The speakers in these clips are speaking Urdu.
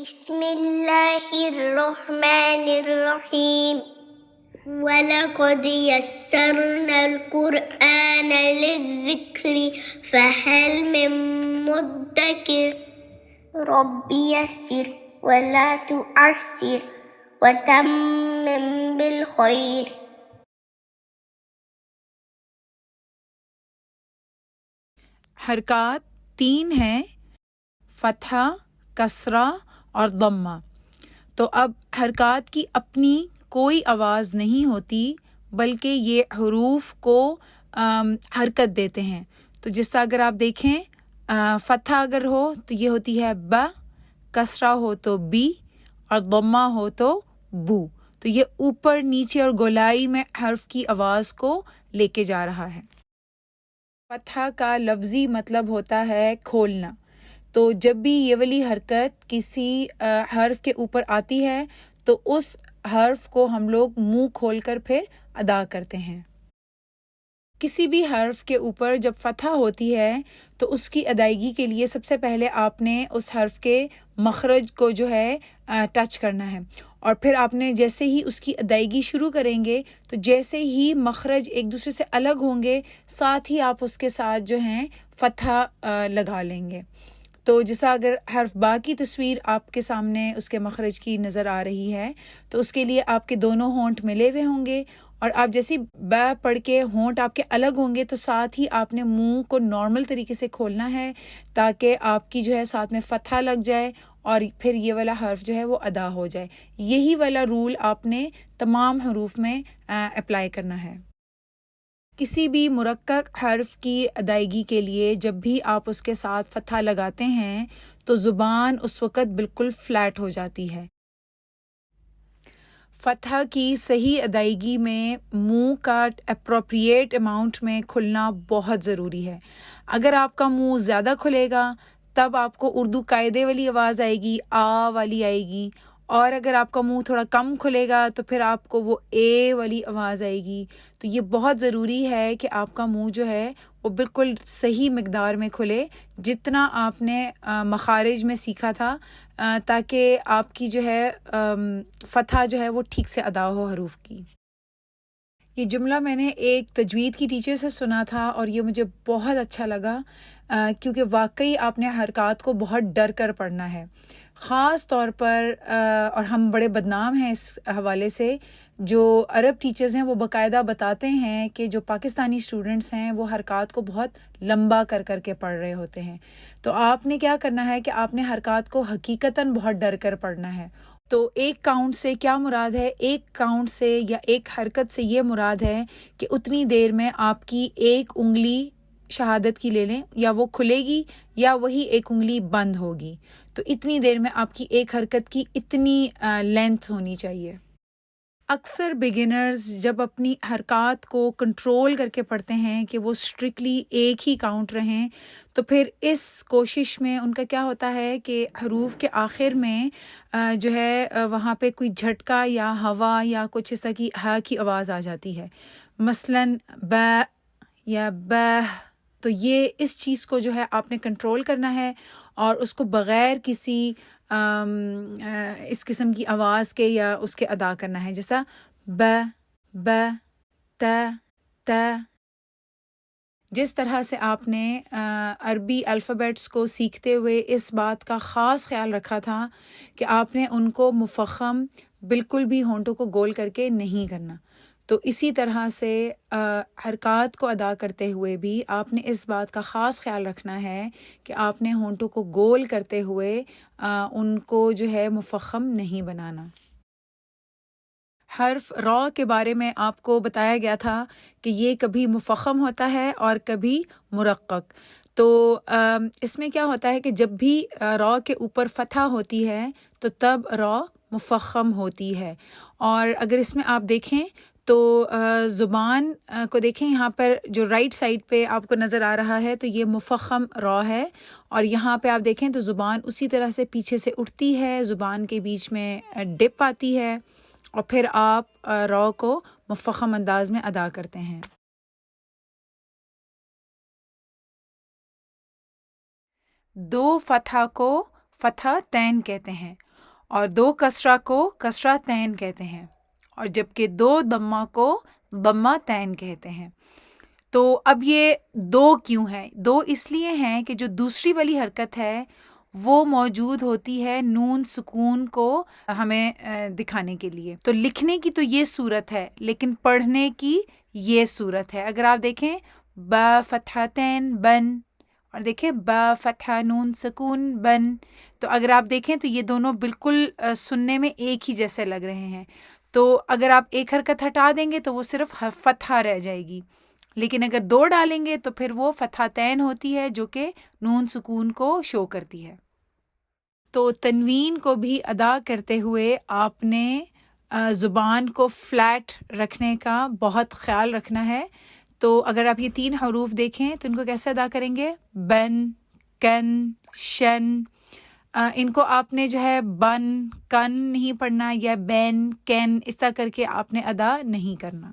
بسم اللہ الرحمن الرحیم وَلَقَدْ يَسَّرْنَا الْقُرْآنَ لِلذِّكْرِ فَهَلْ مِن مُدَّكِرٍ رَبِّ يَسِّرْ وَلَا تُعَسِّرْ وَتَمِّمْ بِالْخَيْرِ۔ حرکات 3 ہیں، فتحہ، کسرہ اور ضمہ۔ تو اب حرکات کی اپنی کوئی آواز نہیں ہوتی، بلکہ یہ حروف کو حرکت دیتے ہیں۔ تو جس طرح اگر آپ دیکھیں فتحہ اگر ہو تو یہ ہوتی ہے ب، کسرہ ہو تو بی اور ضمہ ہو تو بو۔ تو یہ اوپر نیچے اور گولائی میں حرف کی آواز کو لے کے جا رہا ہے۔ فتحہ کا لفظی مطلب ہوتا ہے کھولنا۔ تو جب بھی یہ والی حرکت کسی حرف کے اوپر آتی ہے تو اس حرف کو ہم لوگ منہ کھول کر پھر ادا کرتے ہیں۔ کسی بھی حرف کے اوپر جب فتحہ ہوتی ہے تو اس کی ادائیگی کے لیے سب سے پہلے آپ نے اس حرف کے مخرج کو جو ہے ٹچ کرنا ہے، اور پھر آپ نے جیسے ہی اس کی ادائیگی شروع کریں گے تو جیسے ہی مخرج ایک دوسرے سے الگ ہوں گے ساتھ ہی آپ اس کے ساتھ جو ہیں فتحہ لگا لیں گے۔ تو جیسا اگر حرف با کی تصویر آپ کے سامنے اس کے مخرج کی نظر آ رہی ہے تو اس کے لیے آپ کے دونوں ہونٹ ملے ہوئے ہوں گے، اور آپ جیسے با پڑھ کے ہونٹ آپ کے الگ ہوں گے تو ساتھ ہی آپ نے منہ کو نارمل طریقے سے کھولنا ہے تاکہ آپ کی جو ہے ساتھ میں فتحہ لگ جائے اور پھر یہ والا حرف جو ہے وہ ادا ہو جائے۔ یہی والا رول آپ نے تمام حروف میں اپلائی کرنا ہے۔ کسی بھی مرکب حرف کی ادائیگی کے لیے جب بھی آپ اس کے ساتھ فتحہ لگاتے ہیں تو زبان اس وقت بالکل فلیٹ ہو جاتی ہے۔ فتحہ کی صحیح ادائیگی میں منہ کا اپروپریٹ اماؤنٹ میں کھلنا بہت ضروری ہے۔ اگر آپ کا منہ زیادہ کھلے گا تب آپ کو اردو قاعدے والی آواز آئے گی، آ والی آئے گی، اور اگر آپ کا منہ تھوڑا کم کھلے گا تو پھر آپ کو وہ اے والی آواز آئے گی۔ تو یہ بہت ضروری ہے کہ آپ کا منہ جو ہے وہ بالکل صحیح مقدار میں کھلے جتنا آپ نے مخارج میں سیکھا تھا، تاکہ آپ کی جو ہے فتحہ جو ہے وہ ٹھیک سے ادا ہو حروف کی۔ یہ جملہ میں نے ایک تجوید کی ٹیچر سے سنا تھا اور یہ مجھے بہت اچھا لگا، کیونکہ واقعی آپ نے حرکات کو بہت ڈر کر پڑھنا ہے، خاص طور پر اور ہم بڑے بدنام ہیں اس حوالے سے۔ جو عرب ٹیچرز ہیں وہ باقاعدہ بتاتے ہیں کہ جو پاکستانی اسٹوڈنٹس ہیں وہ حرکات کو بہت لمبا کر کر کے پڑھ رہے ہوتے ہیں۔ تو آپ نے کیا کرنا ہے کہ آپ نے حرکات کو حقیقتاً بہت ڈر کر پڑھنا ہے۔ تو ایک کاؤنٹ سے کیا مراد ہے؟ ایک کاؤنٹ سے یا ایک حرکت سے یہ مراد ہے کہ اتنی دیر میں آپ کی ایک انگلی شہادت کی لے لیں، یا وہ کھلے گی یا وہی ایک انگلی بند ہوگی۔ تو اتنی دیر میں آپ کی ایک حرکت کی اتنی لینتھ ہونی چاہیے۔ اکثر بگنرز جب اپنی حرکات کو کنٹرول کر کے پڑھتے ہیں کہ وہ اسٹرکٹلی ایک ہی کاؤنٹ رہیں، تو پھر اس کوشش میں ان کا کیا ہوتا ہے کہ حروف کے آخر میں جو ہے وہاں پہ کوئی جھٹکا یا ہوا یا کچھ اس طرح کی ہا کی آواز آ جاتی ہے، مثلاً ب یا ب۔ تو یہ اس چیز کو جو ہے آپ نے کنٹرول کرنا ہے اور اس کو بغیر کسی اس قسم کی آواز کے یا اس کے ادا کرنا ہے، جیسا ب ب ت ت۔ جس طرح سے آپ نے عربی الفابیٹس کو سیکھتے ہوئے اس بات کا خاص خیال رکھا تھا کہ آپ نے ان کو مفخم بالکل بھی ہونٹوں کو گول کر کے نہیں کرنا، تو اسی طرح سے حرکات کو ادا کرتے ہوئے بھی آپ نے اس بات کا خاص خیال رکھنا ہے کہ آپ نے ہونٹوں کو گول کرتے ہوئے ان کو جو ہے مفخم نہیں بنانا۔ حرف را کے بارے میں آپ کو بتایا گیا تھا کہ یہ کبھی مفخم ہوتا ہے اور کبھی مرقق۔ تو اس میں کیا ہوتا ہے کہ جب بھی را کے اوپر فتحہ ہوتی ہے تو تب را مفخم ہوتی ہے، اور اگر اس میں آپ دیکھیں تو زبان کو دیکھیں، یہاں پر جو رائٹ سائڈ پہ آپ کو نظر آ رہا ہے تو یہ مفخم را ہے، اور یہاں پہ آپ دیکھیں تو زبان اسی طرح سے پیچھے سے اٹھتی ہے، زبان کے بیچ میں ڈپ آتی ہے، اور پھر آپ را کو مفخم انداز میں ادا کرتے ہیں۔ دو فتحہ کو فتح تین کہتے ہیں، اور 2 کسرہ کو کسرہ تین کہتے ہیں، اور جبکہ 2 ضمہ کو ضمہ تین کہتے ہیں۔ تو اب یہ 2 کیوں ہیں؟ 2 اس لیے ہیں کہ جو دوسری والی حرکت ہے وہ موجود ہوتی ہے نون سکون کو ہمیں دکھانے کے لیے۔ تو لکھنے کی تو یہ صورت ہے، لیکن پڑھنے کی یہ صورت ہے۔ اگر آپ دیکھیں با فتحتین بن، اور دیکھیں با فتح نون سکون بن، تو اگر آپ دیکھیں تو یہ دونوں بالکل سننے میں ایک ہی جیسے لگ رہے ہیں۔ تو اگر آپ ایک حرکت ہٹا دیں گے تو وہ صرف فتحہ رہ جائے گی، لیکن اگر 2 ڈالیں گے تو پھر وہ فتحتین ہوتی ہے جو کہ نون سکون کو شو کرتی ہے۔ تو تنوین کو بھی ادا کرتے ہوئے آپ نے زبان کو فلیٹ رکھنے کا بہت خیال رکھنا ہے۔ تو اگر آپ یہ 3 حروف دیکھیں تو ان کو کیسے ادا کریں گے؟ بن، کن، شن۔ ان کو آپ نے جو ہے بن کن نہیں پڑھنا، یا بین کین، اس طرح کر کے آپ نے ادا نہیں کرنا۔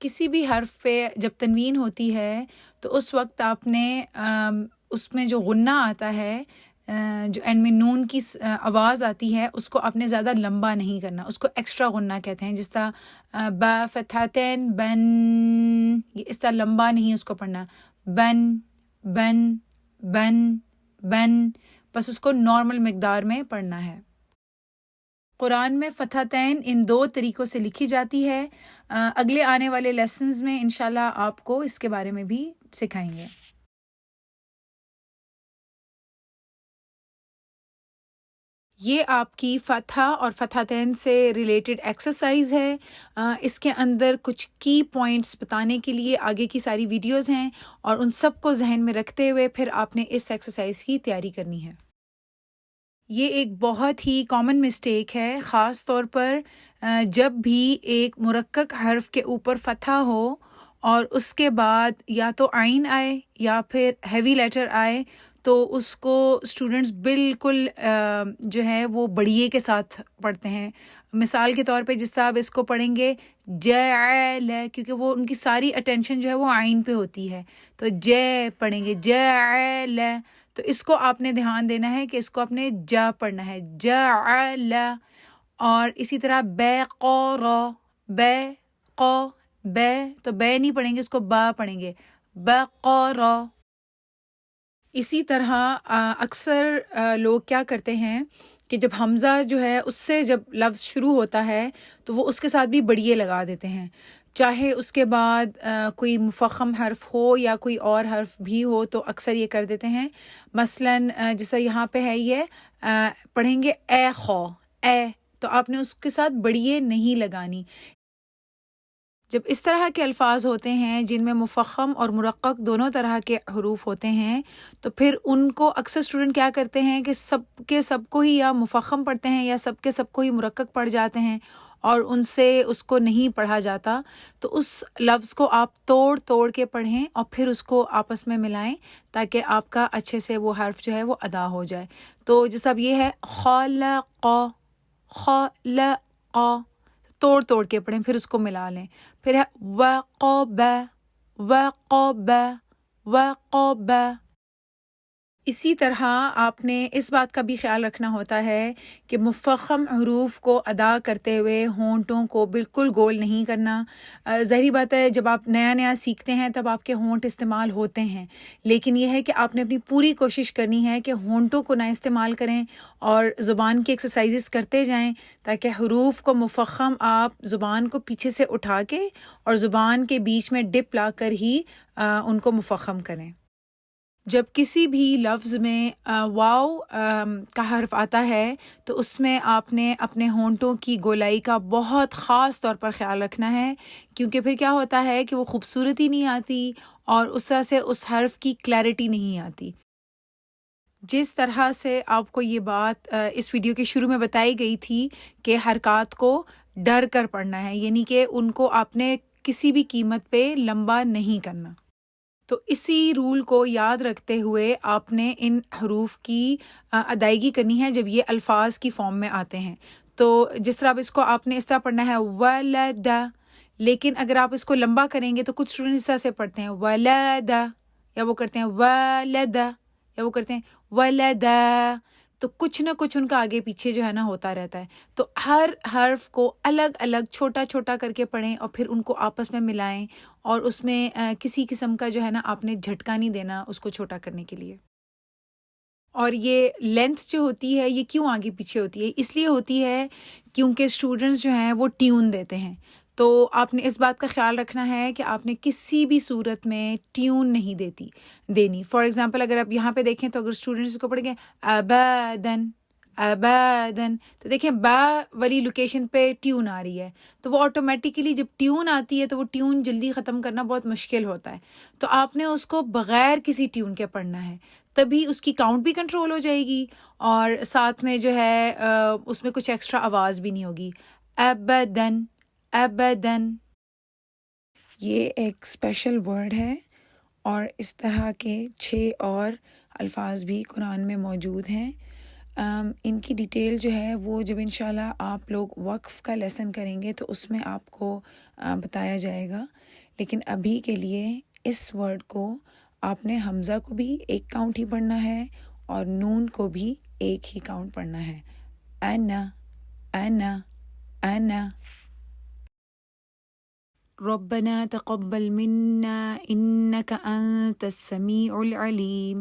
کسی بھی حرف پہ جب تنوین ہوتی ہے تو اس وقت آپ نے اس میں جو غنہ آتا ہے، جو اینڈ میں نون کی آواز آتی ہے، اس کو آپ نے زیادہ لمبا نہیں کرنا، اس کو ایکسٹرا غنہ کہتے ہیں۔ جس طرح با فتحتین بن، یہ اس طرح لمبا نہیں اس کو پڑھنا، بن بن بن بن، بس اس کو نارمل مقدار میں پڑھنا ہے۔ قرآن میں فتحتین ان 2 طریقوں سے لکھی جاتی ہے۔ اگلے آنے والے لیسنز میں انشاءاللہ آپ کو اس کے بارے میں بھی سکھائیں گے۔ یہ آپ کی فتح اور فتحتین سے ریلیٹڈ ایکسرسائز ہے۔ اس کے اندر کچھ کی پوائنٹس بتانے کے لیے آگے کی ساری ویڈیوز ہیں، اور ان سب کو ذہن میں رکھتے ہوئے پھر آپ نے اس ایکسرسائز کی تیاری کرنی ہے۔ یہ ایک بہت ہی کامن مسٹیک ہے، خاص طور پر جب بھی ایک مرکک حرف کے اوپر فتح ہو اور اس کے بعد یا تو عین آئے یا پھر ہیوی لیٹر آئے، تو اس کو اسٹوڈنٹس بالکل جو ہے وہ بڑیے کے ساتھ پڑھتے ہیں۔ مثال کے طور پہ جس طرح آپ اس کو پڑھیں گے جعل، کیونکہ وہ ان کی ساری اٹینشن جو ہے وہ عین پہ ہوتی ہے، تو پڑھیں گے جعل، تو اس کو آپ نے دھیان دینا ہے کہ اس کو آپ نے جا پڑھنا ہے، جعل۔ اور اسی طرح بے قور، بے قو، بے تو بے نہیں پڑھیں گے، اس کو با پڑھیں گے، بقور۔ اسی طرح اکثر لوگ کیا کرتے ہیں کہ جب حمزہ جو ہے اس سے جب لفظ شروع ہوتا ہے تو وہ اس کے ساتھ بھی بڑیے لگا دیتے ہیں، چاہے اس کے بعد کوئی مفخم حرف ہو یا کوئی اور حرف بھی ہو، تو اکثر یہ کر دیتے ہیں۔ مثلاً جیسا یہاں پہ ہے، یہ پڑھیں گے اے خو، اے، تو آپ نے اس کے ساتھ بڑیے نہیں لگانی۔ جب اس طرح کے الفاظ ہوتے ہیں جن میں مفخم اور مرقق دونوں طرح کے حروف ہوتے ہیں، تو پھر ان کو اکثر اسٹوڈنٹ کیا کرتے ہیں کہ سب کو ہی یا مفخم پڑھتے ہیں یا سب کو ہی مرقق پڑھ جاتے ہیں، اور ان سے اس کو نہیں پڑھا جاتا۔ تو اس لفظ کو آپ توڑ کے پڑھیں اور پھر اس کو آپس میں ملائیں تاکہ آپ کا اچھے سے وہ حرف جو ہے وہ ادا ہو جائے۔ تو جیسا اب یہ ہے خلق، خلق، توڑ کے پڑھیں، پھر اس کو ملا لیں۔ پھر ہے وقب، وقب، وقب۔ اسی طرح آپ نے اس بات کا بھی خیال رکھنا ہوتا ہے کہ مفخم حروف کو ادا کرتے ہوئے ہونٹوں کو بالکل گول نہیں کرنا۔ ظاہری بات ہے جب آپ نیا سیکھتے ہیں تب آپ کے ہونٹ استعمال ہوتے ہیں، لیکن یہ ہے کہ آپ نے اپنی پوری کوشش کرنی ہے کہ ہونٹوں کو نہ استعمال کریں اور زبان کی ایکسرسائزز کرتے جائیں تاکہ حروف کو مفخم آپ زبان کو پیچھے سے اٹھا کے اور زبان کے بیچ میں ڈپ لا کر ہی ان کو مفخم کریں۔ جب کسی بھی لفظ میں واو کا حرف آتا ہے تو اس میں آپ نے اپنے ہونٹوں کی گولائی کا بہت خاص طور پر خیال رکھنا ہے، کیونکہ پھر کیا ہوتا ہے کہ وہ خوبصورتی نہیں آتی اور اس طرح سے اس حرف کی کلیئرٹی نہیں آتی۔ جس طرح سے آپ کو یہ بات اس ویڈیو کے شروع میں بتائی گئی تھی کہ حرکات کو ڈر کر پڑھنا ہے، یعنی کہ ان کو آپ نے کسی بھی قیمت پہ لمبا نہیں کرنا، تو اسی رول کو یاد رکھتے ہوئے آپ نے ان حروف کی ادائیگی کرنی ہے جب یہ الفاظ کی فارم میں آتے ہیں۔ تو جس طرح اب اس کو آپ نے اس طرح پڑھنا ہے ولد، لیکن اگر آپ اس کو لمبا کریں گے تو کچھ اسٹوڈنٹ اس طرح سے پڑھتے ہیں ولد، یا وہ کرتے ہیں ولد، یا وہ کرتے ہیں ولد، تو کچھ نہ کچھ ان کا آگے پیچھے جو ہے نا ہوتا رہتا ہے. تو ہر حرف کو الگ الگ چھوٹا چھوٹا کر کے پڑھیں اور پھر ان کو آپس میں ملائیں, اور اس میں کسی قسم کا جو ہے نا آپ نے جھٹکا نہیں دینا اس کو چھوٹا کرنے کے لیے. اور یہ لینتھ جو ہوتی ہے یہ کیوں آگے پیچھے ہوتی ہے؟ اس لیے ہوتی ہے کیونکہ اسٹوڈنٹس جو ہیں وہ ٹیون دیتے ہیں. تو آپ نے اس بات کا خیال رکھنا ہے کہ آپ نے کسی بھی صورت میں ٹیون نہیں دینی. فار ایگزامپل اگر آپ یہاں پہ دیکھیں تو اگر اسٹوڈنٹس کو پڑھ گئے ابدن ابدن, تو دیکھیں با والی لوکیشن پہ ٹیون آ رہی ہے, تو وہ آٹومیٹیکلی جب ٹیون آتی ہے تو وہ ٹیون جلدی ختم کرنا بہت مشکل ہوتا ہے. تو آپ نے اس کو بغیر کسی ٹیون کے پڑھنا ہے, تبھی اس کی کاؤنٹ بھی کنٹرول ہو جائے گی اور ساتھ میں جو ہے اس میں کچھ ایکسٹرا آواز بھی نہیں ہوگی. ابدن ابدن, یہ ایک اسپیشل ورڈ ہے, اور اس طرح کے 6 اور الفاظ بھی قرآن میں موجود ہیں. ان کی ڈیٹیل جو ہے وہ جب انشاءاللہ آپ لوگ وقف کا لیسن کریں گے تو اس میں آپ کو بتایا جائے گا. لیکن ابھی کے لیے اس ورڈ کو آپ نے حمزہ کو بھی ایک کاؤنٹ ہی پڑھنا ہے اور نون کو بھی ایک ہی کاؤنٹ پڑھنا ہے. انا انا انا. ربنا تقبل منا انك انت السميع العليم.